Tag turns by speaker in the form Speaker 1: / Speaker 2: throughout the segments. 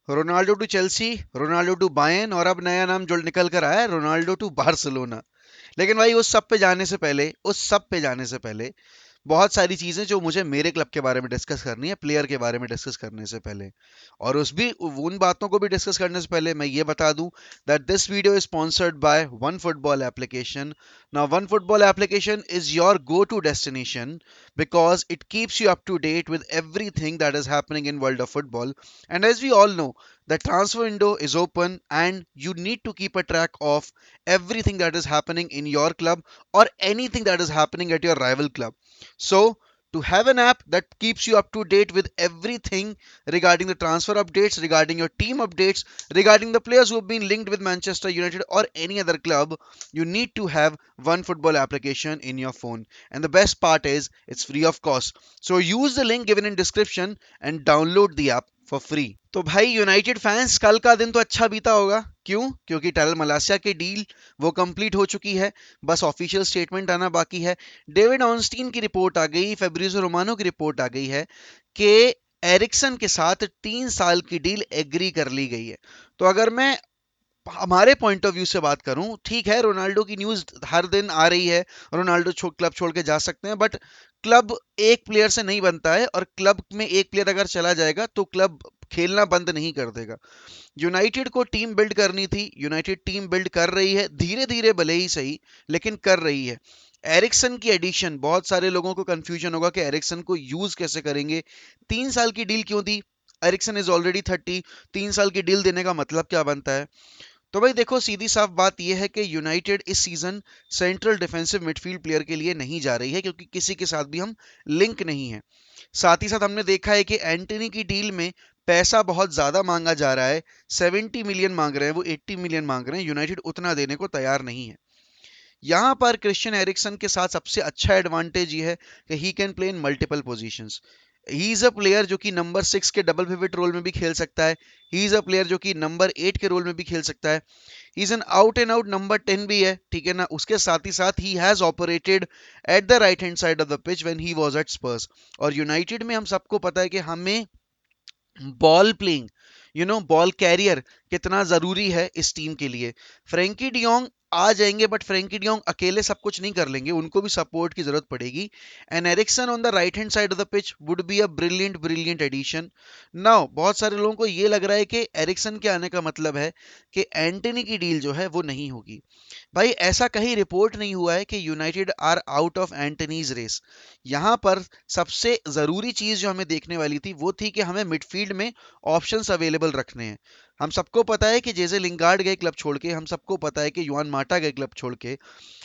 Speaker 1: Ronaldo to Chelsea, Ronaldo to Bayern और अब नया नाम जो निकल कर आया है रोनाल्डो टू बार्सिलोना। लेकिन भाई उस सब पे जाने से पहले बहुत सारी चीजें जो मुझे मेरे क्लब के बारे में डिस्कस करनी है, प्लेयर के बारे में डिस्कस करने से पहले, और उस भी उन बातों को भी डिस्कस करने से पहले मैं ये बता दूं that this video is sponsored by one football application. Now one football application is your go to destination because it keeps you up to date with everything that is happening in world of football. And as we all know, the transfer window is open and you need to keep a track of everything that is happening in your club or anything that is happening at your rival club. So, to have an app that keeps you up to date with everything regarding the transfer updates, regarding your team updates, regarding the players who have been linked with Manchester United or any other club, you need to have one football application in your phone. And the best part is it's free of cost. So use the link given in description and download the app for free. तो भाई United fans, कल का दिन तो अच्छा बीता होगा। क्यों? क्योंकि टैरल मलासिया की डील वो कंप्लीट हो चुकी है, बस ऑफिशियल स्टेटमेंट आना बाकी है। डेविड ऑनस्टीन की रिपोर्ट आ गई, फेब्रिजो रोमानो की रिपोर्ट आ गई है कि एरिक्सन के साथ 3 साल की डील एग्री कर ली गई है। तो अगर मैं हमारे पॉइंट ऑफ व्यू से बात करूं, ठीक है, रोनाल्डो की न्यूज हर दिन आ रही है, रोनाल्डो क्लब छोड़ के जा सकते हैं, बट क्लब एक प्लेयर से नहीं बनता है, और क्लब में एक प्लेयर अगर चला जाएगा तो क्लब खेलना बंद नहीं कर देगा। यूनाइटेड को टीम बिल्ड करनी थी, यूनाइटेड टीम बिल्ड कर रही है, धीरे धीरे भले ही सही, लेकिन कर रही है। एरिक्सन की एडिशन, बहुत सारे लोगों को कंफ्यूजन होगा कि एरिक्सन को यूज कैसे करेंगे, 3 साल की डील क्यों दी? एरिक्सन इज ऑलरेडी 30, 3 साल की डील देने का मतलब क्या बनता है? तो भाई देखो, सीधी साफ बात यह है कि यूनाइटेड इस season central defensive midfield player के लिए नहीं जा रही है, क्योंकि किसी के साथ भी हम लिंक नहीं है। साथ ही साथ हमने देखा है कि एंटनी की डील में पैसा बहुत ज्यादा मांगा जा रहा है, 70 मिलियन मांग रहे हैं, वो 80 मिलियन मांग रहे हैं, यूनाइटेड उतना देने को तैयार नहीं है। यहाँ पर क्रिश्चियन एरिक्सन के साथ सबसे अच्छा एडवांटेज ये है कि he can play in multiple positions. He is a player जो कि नंबर 6 के डबल पिवट रोल में भी खेल सकता है, ही इज अ प्लेयर जो कि नंबर 8 के रोल में भी खेल सकता है, he is an out and out number 10 भी है, ठीक है ना। उसके साथ ही साथ ही has operated at the right hand side of the pitch when he was at Spurs. और यूनाइटेड में हम सबको पता है कि हमें बॉल प्लेइंग, बॉल कैरियर कितना जरूरी है इस टीम के लिए। फ्रेंकी डियोंग आ जाएंगे, बट फ्रेंकी डियोंग अकेले सब कुछ नहीं कर लेंगे, उनको भी सपोर्ट की जरूरत पड़ेगी। And Eriksen on the right hand side of the pitch would be a brilliant brilliant addition. Now बहुत सारे लोगों को ये लग रहा है कि एरिक्सन के आने का मतलब है कि एंटनी की डील जो है वो नहीं होगी। भाई ऐसा कहीं रिपोर्ट नहीं हुआ है कि United are out of Antony's race. यहां पर सबसे जरूरी चीज जो हमें देखने वाली थी वो थी कि हमें मिडफील्ड में ऑप्शंस अवेलेबल रखने हैं। हम सबको पता है कि जेजे लिंगार्ड गए क्लब छोड़ के, हम सबको पता है कि युआन माटा गए क्लब छोड़ के,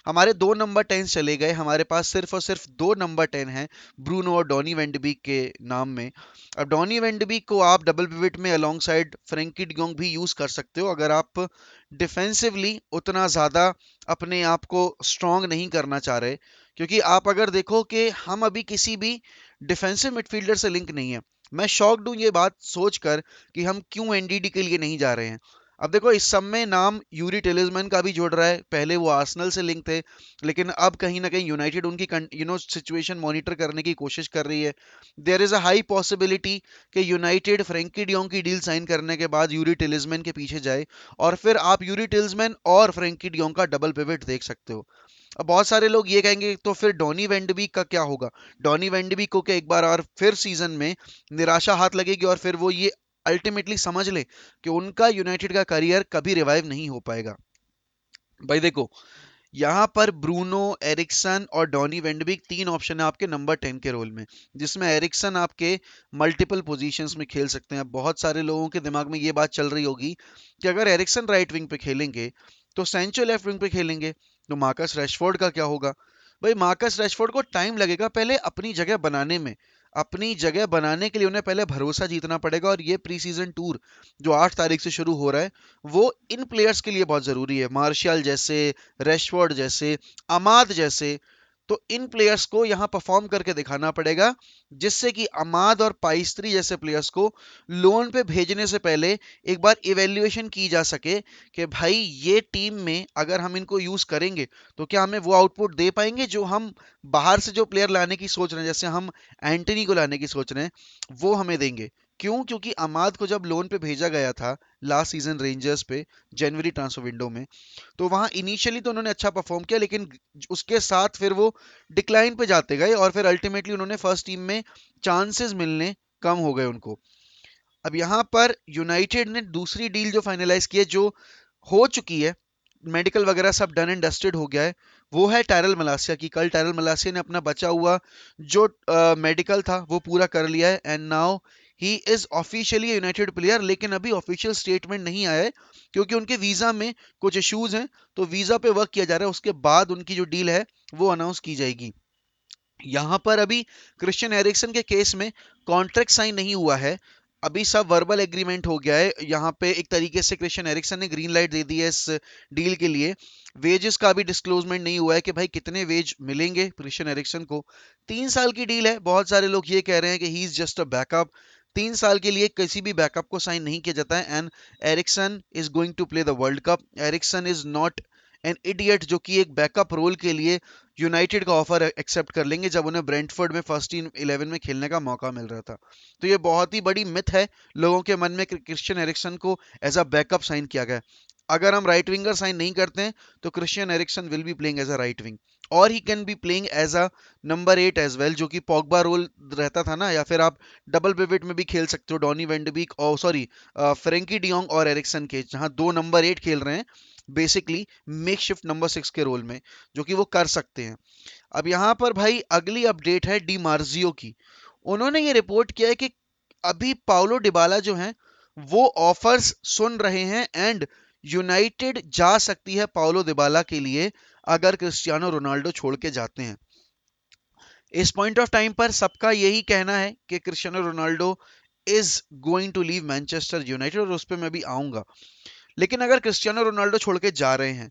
Speaker 1: हमारे 2 नंबर 10 चले गए, हमारे पास सिर्फ और सिर्फ 2 नंबर 10 हैं, ब्रूनो और डॉनी वेंडबीक के नाम में। अब डॉनी वेंडबीक को आप डबल पिवट में अलोंग साइड फ्रेंकी डियोंग भी यूज कर सकते हो, अगर आप डिफेंसिवली उतना ज्यादा अपने आप को स्ट्रांग नहीं करना चाह रहे। क्योंकि आप अगर देखो कि हम अभी किसी भी डिफेंसिव मिडफील्डर से लिंक नहीं है। मैं शॉक्ड हूं ये बात सोचकर कि हम क्यों एनडीडी के लिए नहीं जा रहे हैं। अब देखो, इस सब में नाम यूरी टिलिसमैन का भी जुड़ रहा है, पहले वो आर्सेनल से लिंक थे, लेकिन अब कहीं ना कहीं यूनाइटेड उनकी सिचुएशन मॉनिटर करने की कोशिश कर रही है। There is a high possibility कि यूनाइटेड फ्रेंकी डियोंग की डील साइन करने के बाद यूरी टिलिसमैन के पीछे जाए, और फिर आप यूरी टिलिसमैन और फ्रेंकी डियोंग का डबल पिवट देख सकते हो। अब बहुत सारे लोग ये कहेंगे तो फिर डॉनी वेंडबीक का क्या होगा? डॉनी वेंडबीक को क्या एक बार और फिर सीजन में निराशा हाथ लगेगी, और फिर वो ये अल्टीमेटली समझ ले कि उनका यूनाइटेड का करियर कभी रिवाइव नहीं हो पाएगा? भाई देखो, यहाँ पर ब्रूनो, एरिक्सन और डॉनी वेंडबिक 3 ऑप्शन है आपके नंबर 10 के रोल में, जिसमें एरिक्सन आपके मल्टीपल पोजीशंस में खेल सकते हैं। बहुत सारे लोगों के दिमाग में ये बात चल रही होगी कि अगर एरिक्सन राइट विंग पे खेलेंगे तो सेंचो लेफ्ट विंग पे खेलेंगे, तो मार्कस रैशफोर्ड का क्या होगा? भाई मार्कस रैशफोर्ड को टाइम लगेगा पहले अपनी जगह बनाने में। अपनी जगह बनाने के लिए उन्हें पहले भरोसा जीतना पड़ेगा, और ये प्री सीजन टूर जो 8 तारीख से शुरू हो रहा है वो इन प्लेयर्स के लिए बहुत जरूरी है। मार्शियल जैसे, रेशफोर्ड जैसे, अमाद जैसे, तो इन प्लेयर्स को यहाँ परफॉर्म करके दिखाना पड़ेगा, जिससे कि अमाद और पाइस्त्री जैसे प्लेयर्स को लोन पे भेजने से पहले एक बार इवेल्युएशन की जा सके कि भाई ये टीम में अगर हम इनको यूज करेंगे तो क्या हमें वो आउटपुट दे पाएंगे जो हम बाहर से जो प्लेयर लाने की सोच रहे हैं, जैसे हम एंटनी को लाने की सोच रहे हैं, वो हमें देंगे। क्यों? क्योंकि अमाद को जब लोन पे भेजा गया था लास्ट सीजन रेंजर्स पे, जनवरी ट्रांसफर विंडो में, तो वहां इनिशियली तो उन्होंने अच्छा परफॉर्म किया, लेकिन उसके साथ फिर वो डिक्लाइन पे जाते गए और फिर अल्टीमेटली उन्होंने फर्स्ट टीम में चांसेस मिलने कम हो गए उनको। अब यहाँ पर यूनाइटेड ने दूसरी डील जो फाइनलाइज की है, जो हो चुकी है, मेडिकल वगैरह सब डन एंड डस्टेड हो गया है, वो है टैरल मलासिया की। कल टैरल मलासिया ने अपना बचा हुआ जो मेडिकल था वो पूरा कर लिया है, and now he is officially United player. लेकिन अभी ऑफिशियल स्टेटमेंट नहीं आया है क्योंकि उनके वीजा में कुछ इश्यूज हैं, तो वीजा पे वर्क किया जा रहा है, उसके बाद उनकी जो डील है वो अनाउंस की जाएगी। यहाँ पर अभी क्रिश्चियन एरिक्सन के केस में कॉन्ट्रैक्ट साइन नहीं हुआ है, अभी सब वर्बल एग्रीमेंट हो गया है। यहाँ पे एक तरीके से क्रिश्चियन एरिक्सन ने ग्रीन लाइट दे दी है इस डील के लिए। वेजेस का भी डिस्क्लोजमेंट नहीं हुआ है कि भाई कितने वेज मिलेंगे क्रिश्चियन एरिक्सन को। 3 साल की डील है, बहुत सारे लोग ये कह रहे हैं कि he is just a backup. 3 साल के लिए किसी भी बैकअप को साइन नहीं किया जाता है, and Eriksen is going to play the world cup. Eriksen is not an idiot जो कि एक बैकअप रोल के लिए यूनाइटेड का ऑफर एक्सेप्ट कर लेंगे जब उन्हें ब्रेंटफोर्ड में फर्स्ट टीम 11 में खेलने का मौका मिल रहा था। तो ये बहुत ही बड़ी मिथ है लोगों के मन में कि क्रिश्चियन एरिक्सन को एज अ बैकअप साइन किया गया। अगर हम राइट विंगर साइन नहीं करते हैं तो Christian Eriksen will be playing as a right wing, और he can be playing as a number 8 as well, जो कि पॉगबा रोल रहता था ना, या फिर आप डबल पिवट में भी खेल सकते हो, डॉनी वेंडबीक और सॉरी फ्रेंकी डियोंग और एरिक्सन के, जहां दो नंबर 8 खेल रहे हैं बेसिकली मेक शिफ्ट नंबर 6 के रोल में, जो कि वो कर सकते हैं। अब यहाँ पर भाई अगली अपडेट है डी मार्जियो की। उन्होंने ये रिपोर्ट किया है कि अभी पाउलो डिबाला जो हैं वो ऑफर्स सुन रहे हैं, एंड यूनाइटेड जा सकती है पाउलो डिबाला के लिए अगर क्रिस्टियानो रोनाल्डो छोड़ के जाते हैं। इस पॉइंट ऑफ टाइम पर सबका यही कहना है कि Cristiano Ronaldo is going to leave Manchester United, और उस पर मैं भी आऊंगा। लेकिन अगर क्रिस्टियानो रोनाल्डो छोड़ के जा रहे हैं,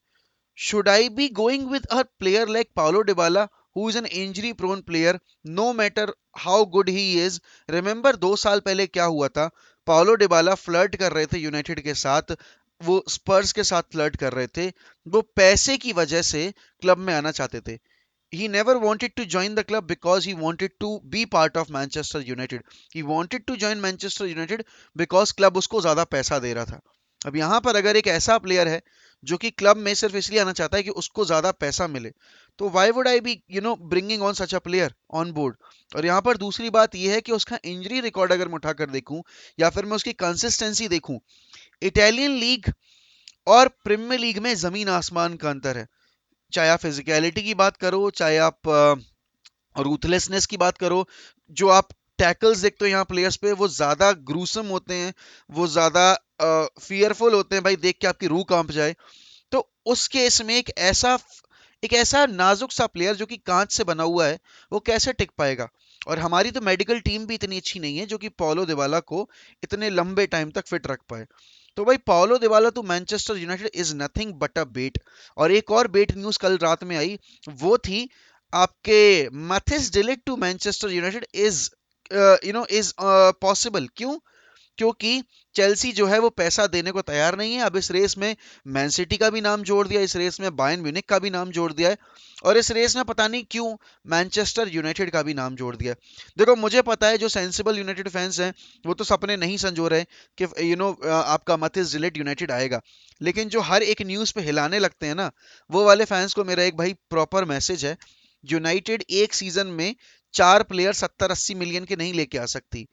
Speaker 1: should I be going with a player like Paulo Dybala, who is an injury prone player, no matter how good he is? Remember 2 साल पहले क्या हुआ था? पाउलो डिबाला फ्लर्ट कर रहे थे यूनाइटेड के साथ, वो स्पर्स के साथ फ्लर्ट कर रहे थे, वो पैसे की वजह से क्लब में आना चाहते थे। He never wanted to join the club because he wanted to be part of Manchester United. He wanted to join Manchester United because club उसको ज्यादा पैसा दे रहा था। अब यहाँ पर अगर एक ऐसा प्लेयर है जो कि क्लब में सिर्फ इसलिए आना चाहता है कि उसको ज्यादा पैसा मिले, तो why would I be bringing on such a player on board. और यहाँ पर दूसरी बात यह है कि उसका इंजरी रिकॉर्ड अगर मैं उठाकर देखूं या फिर मैं उसकी कंसिस्टेंसी देखूं, इटालियन लीग और प्रीमियर लीग में जमीन आसमान का अंतर है। चाहे आप फिजिकलिटी की बात करो, चाहे आप रूथलेसनेस की बात करो, जो आप टैकल्स देखते हो यहाँ प्लेयर्स पे वो ज्यादा ग्रूसम होते हैं, वो ज्यादा फियरफुल होते हैं, भाई देख के आपकी रूह कांप जाए। तो उस केस में एक ऐसा नाजुक सा प्लेयर जो कि कांच से बना हुआ है, वो कैसे टिक पाएगा? और हमारी तो मेडिकल टीम भी इतनी अच्छी नहीं है जो कि पाउलो दिबाला को इतने लंबे टाइम तक फिट रख पाए। तो भाई Paulo Dybala to Manchester United is nothing but a bet. और एक और बेट न्यूज कल रात में आई, वो थी आपके Mathijs de Ligt to Manchester United is is possible. क्यों? क्योंकि चेल्सी जो है वो पैसा देने को तैयार नहीं है। अब इस रेस में मैन सिटी का भी नाम जोड़ दिया, इस रेस में बायर्न म्यूनिख का भी नाम जोड़ दिया है, और इस रेस में पता नहीं क्यों मैनचेस्टर यूनाइटेड का भी नाम जोड़ दिया है। देखो मुझे पता है जो सेंसिबल यूनाइटेड फैंस हैं वो तो सपने नहीं संजो रहे कि आपका मथिस डिलीट यूनाइटेड आएगा, लेकिन जो हर एक न्यूज़ पे हिलाने लगते हैं ना, वो वाले फैंस को मेरा एक भाई प्रॉपर मैसेज है। यूनाइटेड एक सीजन में 4 प्लेयर 70-80 मिलियन के नहीं लेके आ सकती।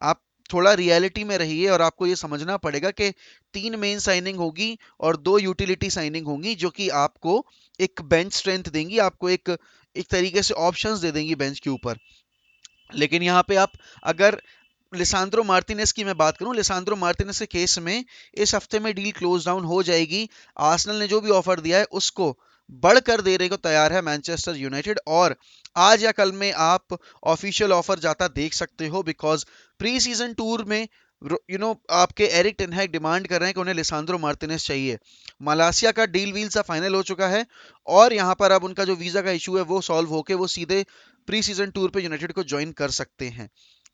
Speaker 1: आप थोड़ा रियलिटी में रहिए और आपको ये समझना पड़ेगा कि 3 मेन साइनिंग होगी और 2 यूटिलिटी साइनिंग होंगी, जो कि आपको एक बेंच स्ट्रेंथ देंगी, आपको एक एक तरीके से ऑप्शंस दे देंगी बेंच के ऊपर। लेकिन यहाँ पे आप अगर लिसांद्रो मार्टिनेस की मैं बात करूं, लिसांद्रो मार्टिनेस के केस में इस हफ्ते में डील क्लोज डाउन हो जाएगी। आर्सेनल ने जो भी ऑफर दिया है उसको बढ़कर देने को तैयार है मैनचेस्टर यूनाइटेड, और आज या कल में आप ऑफिशियल ऑफर जाता देख सकते हो, बिकॉज प्री सीजन टूर में आपके एरिक टेनहैग डिमांड कर रहे हैं कि उन्हें लिसांद्रो मार्टिनेस चाहिए। मलासिया का डील वील सा फाइनल हो चुका है, और यहाँ पर अब उनका जो वीजा का इशू है वो सॉल्व होके वो सीधे प्री सीजन टूर पे यूनाइटेड को ज्वाइन कर सकते हैं।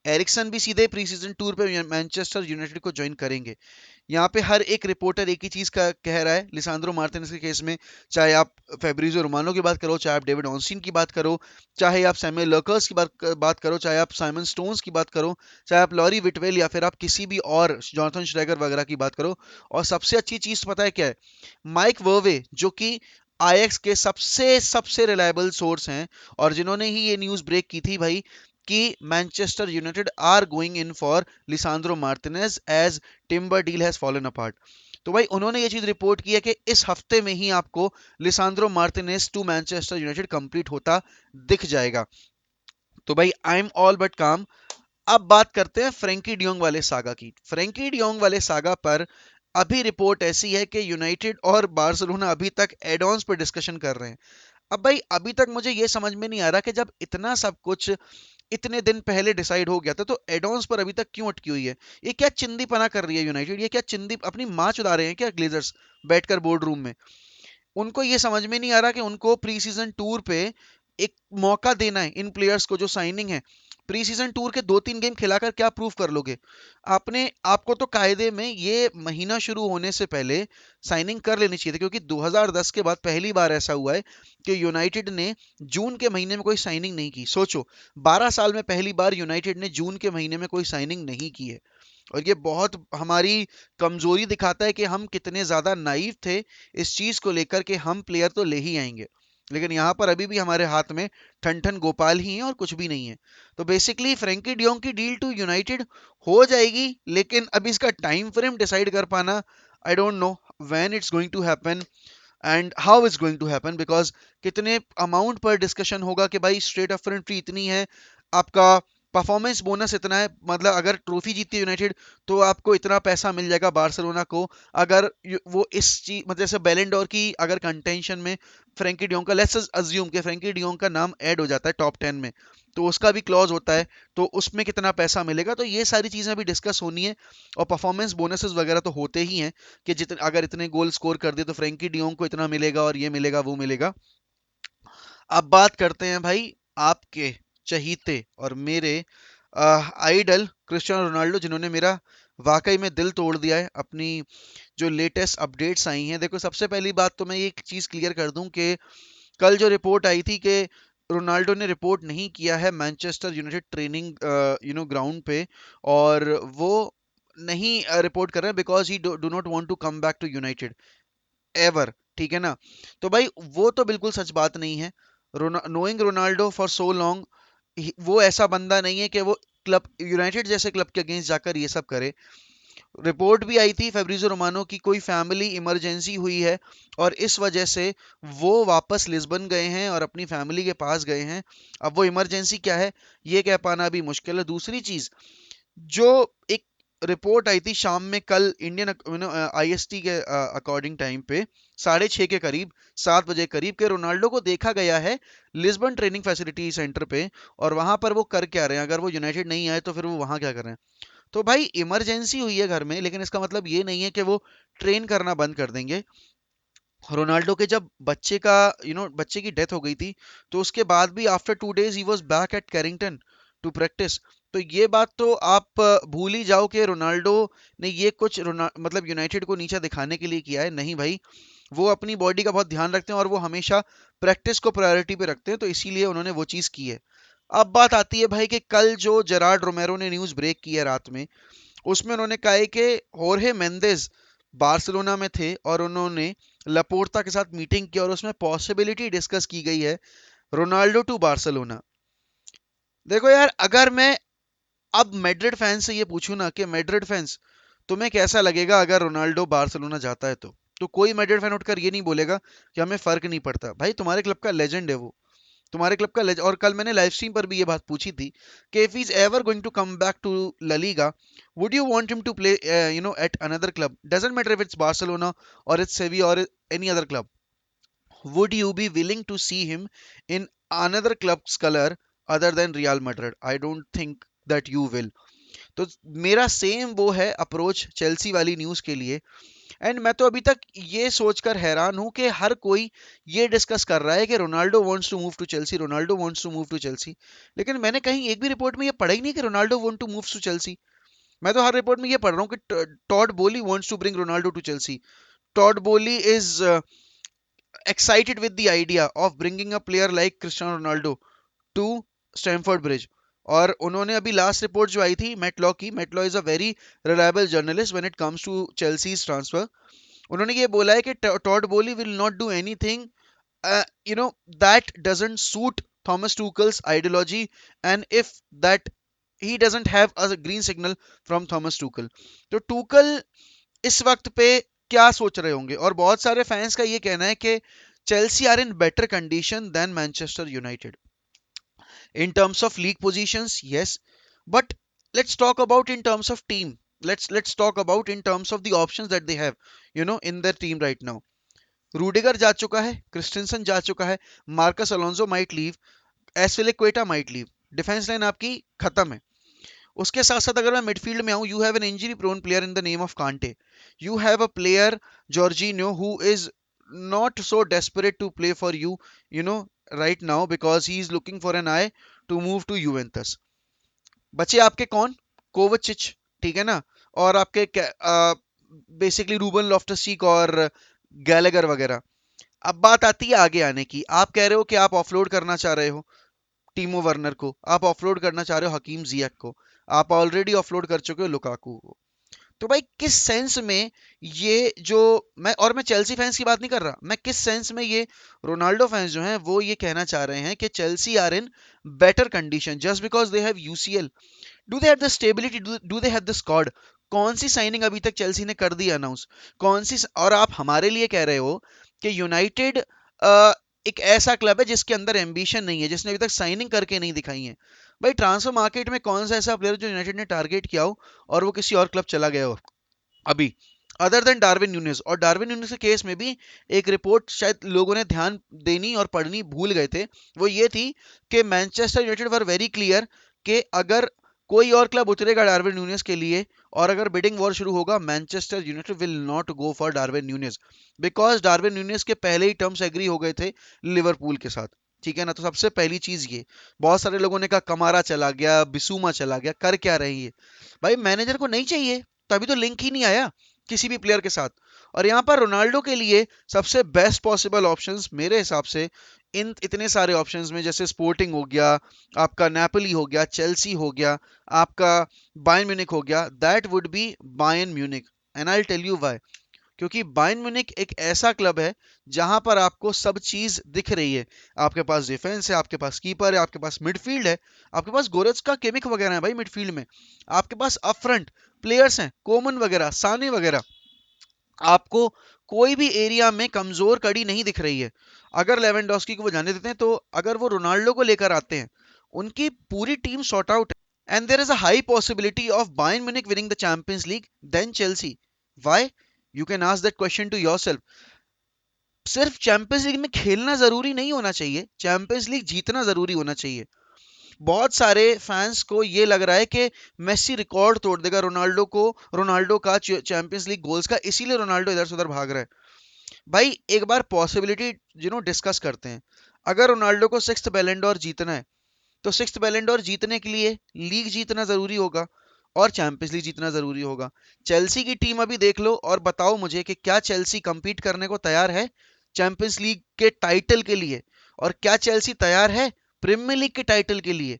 Speaker 1: एरिक्सन भी सीधे प्री सीजन टूर पे मैनचेस्टर यूनाइटेड को ज्वाइन करेंगे। यहाँ पे हर एक रिपोर्टर एक ही चीज का कह रहा है लिसांद्रो मार्टिनेज के केस में। चाहे आप फेब्रिजो रोमानो की बात करो, चाहे आप डेविड ऑनस्टीन की बात करो, चाहे आप सैमुअल लर्कर्स की बात करो, चाहे आप साइमन स्टोन्स की बात करो, चाहे आप लॉरी विटवेल या फिर आप किसी भी और जॉनथन श्रेगर वगैरह की बात करो। और सबसे अच्छी चीज पता है क्या है? माइक वर्वे, जो कि आईएक्स के सबसे सबसे रिलायबल सोर्स हैं, और जिन्होंने ही ये न्यूज ब्रेक की थी भाई कि Manchester United are going in for Lisandro Martinez as Timber deal has fallen apart. तो भाई उन्होंने ये चीज रिपोर्ट की है कि इस हफ्ते में ही आपको Lisandro Martinez to Manchester United complete होता दिख जाएगा। तो भाई आई एम ऑल बट काम। अब बात करते हैं फ्रैंकी डियोंग वाले सागा की। फ्रैंकी डियोंग वाले सागा पर अभी रिपोर्ट ऐसी है कि यूनाइटेड और बार्सिलोना अभी तक एड ऑन्स पर डिस्कशन कर रहे हैं। अब भाई अभी तक मुझे ये समझ में नहीं आ रहा कि जब इतना सब कुछ इतने दिन पहले डिसाइड हो गया था तो एडॉन्स पर अभी तक क्यों अटकी हुई है? ये क्या चिंदी पना कर रही है यूनाइटेड? ये क्या चिंदी अपनी माँ चुरा रहे हैं क्या ग्लेजर्स बैठकर बोर्ड रूम में? उनको ये समझ में नहीं आ रहा कि उनको प्री सीजन टूर पे एक मौका देना है इन प्लेयर्स को जो साइनिंग है। प्री सीजन टूर के 2-3 गेम खिलाकर क्या प्रूव कर लोगे? आपने आपको तो कायदे में ये महीना शुरू होने से पहले साइनिंग कर लेनी चाहिए थी, क्योंकि 2010 के बाद पहली बार ऐसा हुआ है कि यूनाइटेड ने जून के महीने में कोई साइनिंग नहीं की। सोचो, 12 साल में पहली बार यूनाइटेड ने जून के महीने में कोई साइनिंग नहीं की है। और ये बहुत हमारी कमजोरी दिखाता है कि हम कितने ज्यादा नाइव थे इस चीज को लेकर के हम प्लेयर तो ले ही आएंगे, लेकिन यहाँ पर अभी भी हमारे हाथ में ठन ठन गोपाल ही हैं और कुछ भी नहीं है। तो बेसिकली फ्रैंकी डियोंग की डील टू यूनाइटेड हो जाएगी, लेकिन अभी इसका टाइम फ्रेम डिसाइड कर पाना, I don't know when it's going to happen and how it's going to happen, because कितने अमाउंट पर डिस्कशन होगा कि भाई स्ट्रेट ऑफ फ्रंट फी इतनी है, आपका परफॉर्मेंस बोनस इतना है, मतलब अगर ट्रॉफी जीती है यूनाइटेड तो आपको इतना पैसा मिल जाएगा बार्सिलोना को। अगर वो इस चीज मतलब जैसे बैलेंडोर की अगर कंटेंशन में फ्रैंकी डियोंग का, लेट्स अज्यूम कि फ्रैंकी डियोंग का नाम ऐड हो जाता है टॉप 10 में, तो उसका भी क्लॉज होता है, तो उसमें कितना पैसा मिलेगा, तो ये सारी चीजें अभी डिस्कस होनी है। और परफॉर्मेंस बोनसेस वगैरह तो होते ही हैं कि जितने अगर इतने गोल स्कोर कर दिए तो फ्रैंकी डियोंग को इतना मिलेगा और ये मिलेगा वो मिलेगा। अब बात करते हैं भाई आपके चहीते और मेरे आइडल क्रिस्टियानो रोनाल्डो, जिन्होंने मेरा वाकई में दिल तोड़ दिया है अपनी जो लेटेस्ट अपडेट्स आई हैं। देखो, सबसे पहली बात तो मैं ये एक चीज़ क्लियर कर दूं कि कल जो रिपोर्ट आई थी कि रोनाल्डो ने रिपोर्ट नहीं किया है मैनचेस्टर यूनाइटेड ट्रेनिंग ग्राउंड पे, और वो नहीं रिपोर्ट कर रहे हैं because he do not want to come back to United ever, ठीक है ना? तो भाई वो तो बिल्कुल सच बात नहीं है। Knowing Ronaldo for so long, वो ऐसा बंदा नहीं है कि वो क्लब यूनाइटेड जैसे क्लब के अगेंस्ट जाकर ये सब करे। रिपोर्ट भी आई थी फेब्रिजो रोमानो की कोई फैमिली इमरजेंसी हुई है और इस वजह से वो वापस लिस्बन गए हैं और अपनी फैमिली के पास गए हैं। अब वो इमरजेंसी क्या है ये कह पाना अभी मुश्किल है। दूसरी चीज, जो एक रिपोर्ट आई थी शाम में कल इंडियन आईएसटी के अकॉर्डिंग टाइम पे 6:30 के करीब, 7 बजे करीब के रोनाल्डो को देखा गया है लिस्बन ट्रेनिंग फैसिलिटी सेंटर पे। और वहां पर वो कर क्या रहे हैं? अगर वो यूनाइटेड नहीं आए तो फिर वो वहां क्या कर रहे हैं? तो भाई इमरजेंसी हुई है घर में, लेकिन इसका मतलब ये नहीं है कि वो ट्रेन करना बंद कर देंगे। रोनाल्डो के जब बच्चे का बच्चे की डेथ हो गई थी, तो उसके बाद भी after 2 days he was back at Carrington to practice. तो ये बात तो आप भूल ही जाओ कि रोनाल्डो ने ये कुछ मतलब यूनाइटेड को नीचा दिखाने के लिए किया है। नहीं भाई, वो अपनी बॉडी का बहुत ध्यान रखते हैं और वो हमेशा प्रैक्टिस को प्रायोरिटी पे रखते हैं, तो इसीलिए उन्होंने वो चीज़ की है। अब बात आती है भाई कि कल जो जेरार्ड रोमेरो ने न्यूज़ ब्रेक की है रात में, उसमें उन्होंने कहा है कि होर्हे मेंडेस बार्सिलोना में थे और उन्होंने लपोर्ता के साथ मीटिंग की और उसमें पॉसिबिलिटी डिस्कस की गई है रोनाल्डो टू बार्सिलोना। देखो यार, अगर मैं अब मैड्रिड फैंस से ये पूछूं ना कि मैड्रिड फैंस तुम्हें कैसा लगेगा अगर रोनाल्डो बार्सिलोना जाता है, तो कोई मैड्रिड फैन उठकर ये नहीं बोलेगा कि हमें फर्क नहीं पड़ता। भाई तुम्हारे क्लब का लेजेंड है वो, तुम्हारे क्लब का और कल मैंने लाइव स्ट्रीम पर भी ये बात पूछी थी कि if is ever going to come back to La Liga, would you want him to play at another club, doesn't matter if it's Barcelona और इट्स सेवी और any other club, would you be willing to see him in another club's color other than Real Madrid? I don't think that you will. तो मेरा same वो है approach Chelsea वाली news के लिए। And मैं तो अभी तक ये सोचकर हैरान हूं कि हर कोई ये डिस्कस कर रहा है कि Ronaldo wants to move to Chelsea, Ronaldo wants to move to Chelsea. लेकिन मैंने कहीं एक भी रिपोर्ट में ये पढ़ा ही नहीं कि Ronaldo want to move to Chelsea. मैं तो हर रिपोर्ट में ये पढ़ रहा हूँ कि Todd Boehly wants to bring Ronaldo to Chelsea. Todd Boehly is excited with the idea of bringing a player like Cristiano Ronaldo to Stamford bridge. और उन्होंने अभी लास्ट रिपोर्ट जो आई थी मेटलॉ की, Matt Law is a very reliable journalist when it comes to Chelsea's transfer. उन्होंने ये बोला है कि Todd Boehly will not do anything you know that doesn't suit Thomas Tuchel's ideology, and if that he doesn't have a green signal from Thomas Tuchel। तो Tuchel इस वक्त पे क्या सोच रहे होंगे? और बहुत सारे फैंस का ये कहना है कि Chelsea are in better condition than Manchester United in terms of league positions, yes, but let's talk about in terms of team. Let's talk about in terms of the options that they have, in their team right now। Rudiger जा चुका है, Christensen जा चुका है, Marcos Alonso might leave, Azpilicueta might leave. Defence line आपकी खत्म है। उसके साथ साथ अगर मैं मिडफील्ड में आऊं, you have an injury prone player in the name of Kante. You have a player Jorginho who is not so desperate to play for you, you know, right now because he is looking for an eye to move to Juventus। बचे आपके कौन? Kovacic, ठीक है ना, और आपके basically Ruben Loftus चीक और Gallagher वगैरह। अब बात आती है आगे आने की। आप कह रहे हो कि आप ऑफलोड करना चाह रहे हो टीमो वर्नर को, आप ऑफलोड करना चाह रहे हो हकीम जियाक को, आप ऑलरेडी ऑफलोड कर चुके हो लुकाकू को। तो भाई किस सेंस में ये जो मैं चेल्सी फैंस की बात नहीं कर रहा, मैं किस सेंस में ये रोनाल्डो फैंस जो हैं वो ये कहना चाह रहे हैं कि Chelsea are in better condition just because they have UCL. Do they have the stability, do they have the squad? कौन सी साइनिंग अभी तक चेल्सी ने कर दी अनाउंस? कौन सी? और आप हमारे लिए कह रहे हो कि यूनाइटेड एक ऐसा क्लब है जिसके अंदर एम्बिशन नहीं है, जिसने अभी तक साइनिंग करके नहीं दिखाई है। भाई ट्रांसफर मार्केट में कौन सा ऐसा प्लेयर जो यूनाइटेड ने टारगेट किया हो और वो किसी और क्लब चला गया हो अभी, अदर देन डार्विन न्यूनेस? और डार्विन न्यूनेस के केस में भी एक रिपोर्ट शायद लोगों ने ध्यान देनी और पढ़नी भूल गए थे। वो ये थी कि Manchester United were very clear कि अगर कोई और क्लब उतरेगा डार्विन न्यूनेस के लिए और अगर बिडिंग वॉर शुरू होगा, Manchester United will not go for Darwin newness because Darwin newness के पहले ही टर्म्स एग्री हो गए थे लिवरपूल के साथ। ठीक है ना, तो सबसे पहली चीज ये। बहुत सारे लोगों ने कहा कमारा चला गया, बिसूमा चला गया, कर क्या रही है? भाई मैनेजर को नहीं चाहिए, तभी तो लिंक ही नहीं आया किसी भी प्लेयर के साथ। और यहाँ पर रोनाल्डो के लिए सबसे बेस्ट पॉसिबल ऑप्शंस मेरे हिसाब से इन इतने सारे ऑप्शंस में, जैसे स्पोर्टिंग हो गया, आपका नेपोली हो गया, चेल्सी हो गया, आपका बायर्न म्यूनिक हो गया, that would be Bayern Munich. And I tell you why. क्योंकि बायर्न म्यूनिक एक ऐसा क्लब है जहां पर आपको सब चीज दिख रही है। आपके पास डिफेंस है, आपके पास कीपर है, आपके पास मिडफील्ड है, आपके पास गोरेत्स्का, किमिक वगैरह है भाई मिडफील्ड में, आपके पास अप फ्रंट प्लेयर्स हैं, कोमन वगैरह, साने वगैरह। आपको कोई भी एरिया में कमजोर कड़ी नहीं दिख रही है। अगर लेवेंडोस्की को वो जाने देते हैं, तो अगर वो रोनाल्डो को लेकर आते हैं, उनकी पूरी टीम सॉर्ट आउट है। And there is a high possibility of Bayern Munich winning the Champions League than Chelsea. Why? You can ask that question to yourself. सिर्फ चैंपियंस लीग में खेलना जरूरी नहीं होना चाहिए, चैंपियंस लीग जीतना जरूरी होना चाहिए। बहुत सारे फैंस को ये लग रहा है कि मेसी रिकॉर्ड तोड़ देगा रोनाल्डो का चैंपियंस लीग गोल्स का, इसीलिए रोनाल्डो इधर से उधर भाग रहा है। भाई एक बार पॉसिबिलिटी डिस्कस करते हैं। अगर रोनाल्डो को सिक्स्थ बैलेंडोर जीतना है, तो सिक्स्थ बैलेंडोर जीतने के लिए लीग जीतना जरूरी होगा और चैंपियंस लीग जीतना जरूरी होगा। चेल्सी की टीम अभी देख लो और बताओ मुझे कि क्या चेल्सी कंपीट करने को तैयार है चैंपियंस लीग के टाइटल के लिए? और क्या चेल्सी तैयार है प्रीमियर लीग के टाइटल के लिए?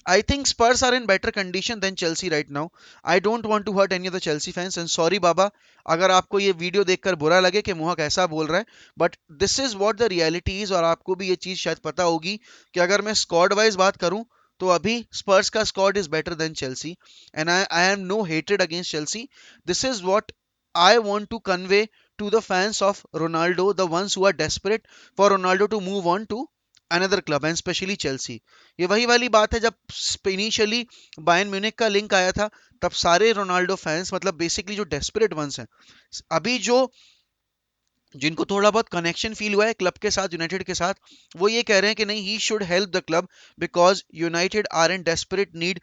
Speaker 1: I think Spurs are in better condition than Chelsea right now. I don't want to hurt any of the Chelsea fans and sorry बाबा, अगर आपको ये वीडियो देखकर बुरा लगे कि मोहक ऐसा बोल रहा है, but this is what the reality is. और आपको भी ये चीज शायद पता होगी कि अगर मैं स्क्वाड वाइज बात करूं, तो अभी स्पर्स का squad is better than Chelsea. And I am no hated against Chelsea. This is what I want to convey to the fans of Ronaldo, the ones who are desperate for Ronaldo to move on to another club and especially Chelsea। ये वही वाली बात है, जब initially Bayern Munich का link आया था, तब सारे रोनाल्डो फैंस, मतलब बेसिकली जो डेस्परेट वंस हैं, अभी जो जिनको थोड़ा बहुत कनेक्शन फील हुआ है क्लब के साथ, यूनाइटेड के साथ, वो ये कह रहे हैं कि नहीं, he should help the club because United are in desperate need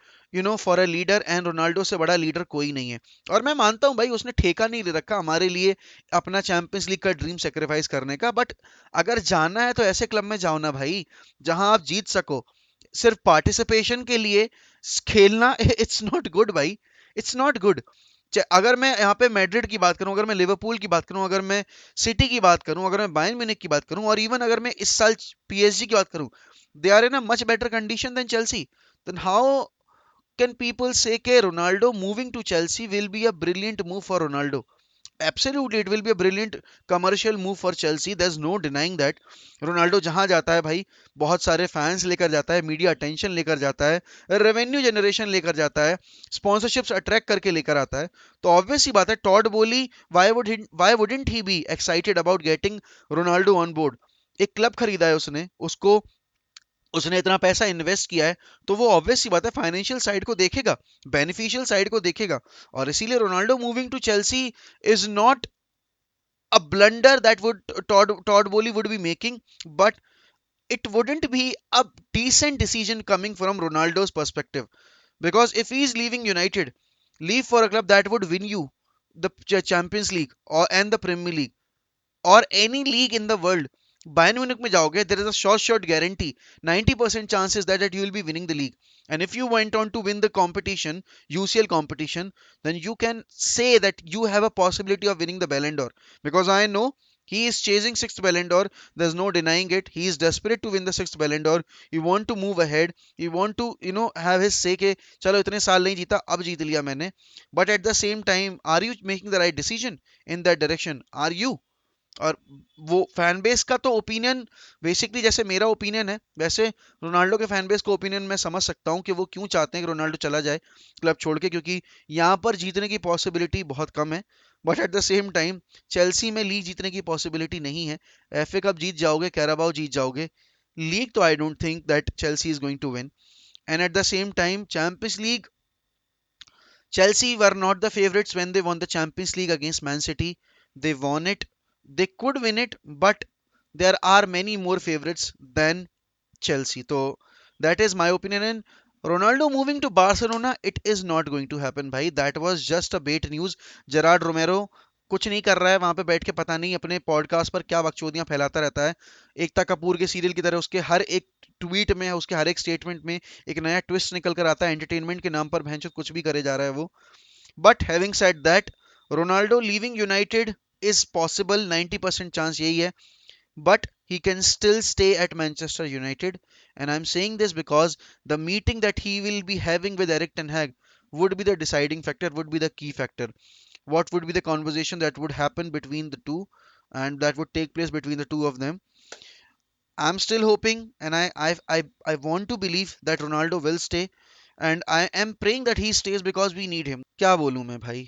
Speaker 1: for a leader, and Ronaldo से बड़ा लीडर कोई नहीं है। और मैं मानता हूँ भाई, उसने ठेका नहीं ले रखा हमारे लिए अपना चैंपियंस लीग का ड्रीम सेक्रीफाइस करने का, बट अगर जाना है तो ऐसे क्लब में जाओ ना भाई, जहां आप जीत सको। सिर्फ पार्टिसिपेशन के लिए खेलना इट्स नॉट गुड भाई, इट्स नॉट गुड। अगर मैं यहाँ पे मैड्रिड की बात करूं, अगर मैं लिवरपूल की बात करूं, अगर मैं सिटी की बात करूं, अगर मैं बायर्न म्यूनिख की बात करूं, और इवन अगर मैं इस साल पीएसजी की बात करूं, they are in a much better condition than Chelsea. Then how can people say के Ronaldo moving to Chelsea will be a brilliant move for Ronaldo? Absolutely, it will be a brilliant commercial move for Chelsea. There's no denying that. Ronaldo जहां जाता है भाई, बहुत सारे fans लेकर जाता है, मीडिया अटेंशन लेकर जाता है, रेवेन्यू जनरेशन लेकर जाता है, स्पॉन्सरशिप्स अट्रैक्ट करके लेकर आता है। तो ऑब्वियस सी बात है, टॉड बोली, why wouldn't he be excited about getting Ronaldo on board? एक क्लब खरीदा है उसने, उसको उसने इतना पैसा इन्वेस्ट किया है, तो वो ऑब्वियस सी बात है फाइनेंशियल साइड को देखेगा, बेनिफिशियल साइड को देखेगा। और इसीलिए Ronaldo moving to Chelsea is not a blunder that would Todd Bowley would be making, but it wouldn't be a decent decision coming from Ronaldo's perspective. Because if he's leaving United, leave for a club that would win you the Champions League or and the Premier League or any league in the world. Bayern Munich में जाओगे, there is a short guarantee, 90% chances that you will be winning the league. And if you went on to win the competition, UCL competition, then you can say that you have a possibility of winning the Ballon d'Or. Because I know he is chasing sixth Ballon d'Or. There's no denying it. He is desperate to win the sixth Ballon d'Or. He want to move ahead. He want to have his say के चलो इतने साल नहीं जीता, अब जीत लिया मैंने. But at the same time, are you making the right decision in that direction? Are you? और वो फैन बेस का तो ओपिनियन बेसिकली जैसे मेरा ओपिनियन है, वैसे रोनाल्डो के फैन बेस का ओपिनियन मैं समझ सकता हूँ कि वो क्यों चाहते हैं कि रोनाल्डो चला जाए क्लब छोड़ के, क्योंकि यहाँ पर जीतने की पॉसिबिलिटी बहुत कम है। But at the same time Chelsea में लीग जीतने की पॉसिबिलिटी नहीं है। एफए कप जीत जाओगे, कैराबाओ जीत जाओगे, लीग तो I don't think that Chelsea is going to win. And at the same time Champions League, Chelsea were not the favourites when they won the Champions League against Man City. They won it. They could win it, but there are many more favourites than Chelsea. So that is my opinion. And Ronaldo moving to Barcelona, it is not going to happen, भाई. That was just a bait news. Gerard Romero कुछ नहीं कर रहा है वहां पे बैठ के, पता नहीं अपने पॉडकास्ट पर क्या बकचोदियां फैलाता रहता है। एकता कपूर के सीरियल की तरह उसके हर एक ट्वीट में, उसके हर एक स्टेटमेंट में एक नया ट्विस्ट निकल कर आता है। एंटरटेनमेंट के नाम पर भैंचो कुछ भी करे जा रहा है वो। But having said that, Ronaldo leaving United is possible, 90% chance यही है। But he can still stay at Manchester United. And I'm saying this because the meeting that he will be having with Eric Ten Hag would be the deciding factor, would be the key factor. What would be the conversation that would happen between the two, and that would take place between the two of them. I'm still hoping, and I want to believe that Ronaldo will stay, and I am praying that he stays because we need him. क्या बोलूं मैं भाई?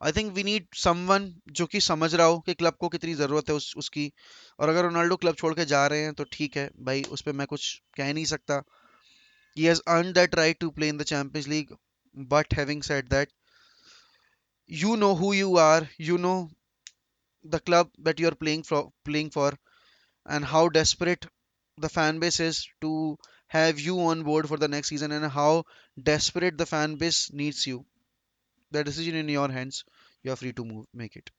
Speaker 1: I think we need someone जो कि समझ रहा हो कि क्लब को कितनी ज़रूरत है उसकी। और अगर रोनाल्डो क्लब छोड़ के जा रहे हैं तो ठीक है भाई, उस पर मैं कुछ कह नहीं सकता। He has earn that right to play in the Champions League. But having said that, you know who you are, you know the club that you're playing for, and how desperate the fan base is to have you on board for the next season, and how desperate the fan base needs you. The decision in your hands. You're free to move, make it.